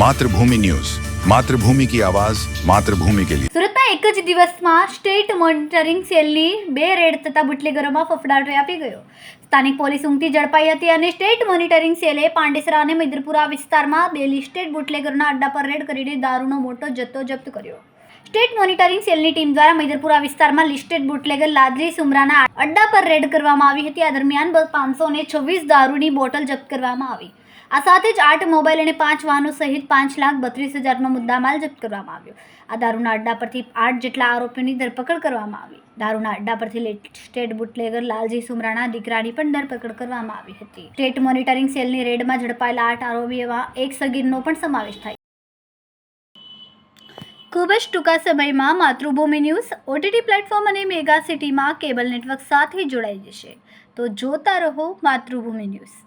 मातृभूमि न्यूज, मातृभूमि की आवाज, मातृभूमि के लिए। સુરતમાં એક જ દિવસમાં સ્ટેટ મોનિટરિંગ સેલની 2 રેડ થતા બુટલેગરોમાં ફફડાટ વ્યાપી ગયો. સ્થાનિક પોલીસ ઊંઘતી ઝડપાઈ હતી અને સ્ટેટ મોનિટરિંગ સેલે પાંડેસરા અને મૈદરપુરા વિસ્તારમાં 2 લિસ્ટેડ બુટલેગરોના અડ્ડા પર રેડ કરીને દારૂનો મોટો જથ્થો જપ્ત કર્યો. સ્ટેટ મોનિટરિંગ સેલની ટીમ દ્વારા મૈદરપુરા વિસ્તારમાં લિસ્ટેડ બુટલેગર લાદલી સુમરાના અડ્ડા પર રેડ કરવામાં આવી હતી. આ દરમિયાન 526 દારૂની બોટલ જપ્ત કરવામાં આવી. આ સાથે જ 8 મોબાઈલ અને 5 વાહનો સહિત 5,32,000નો મુદ્દામાલ જપ્ત કરવામાં આવ્યો. આ દારૂના અડ્ડા પરથી 8 જેટલા આરોપીઓની ધરપકડ કરવામાં આવી. દારૂના અડ્ડા પરથી લિસ્ટેડ બુટલેગર લાલજી સુમરાના દીકરાની પણ ધરપકડ કરવામાં આવી હતી. સ્ટેટ મોનિટરિંગ સેલની રેડમાં ઝડપાયેલા 8 આરોપીઓમાં એક સગીરનો પણ સમાવેશ થાય. ખૂબ જ ટૂંકા સમયમાં માતૃભૂમિ ન્યૂઝ ઓટીટી પ્લેટફોર્મ અને મેગા સિટીમાં કેબલ નેટવર્ક સાથે જોડાઈ જશે. તો જોતા રહો માતૃભૂમિ ન્યૂઝ.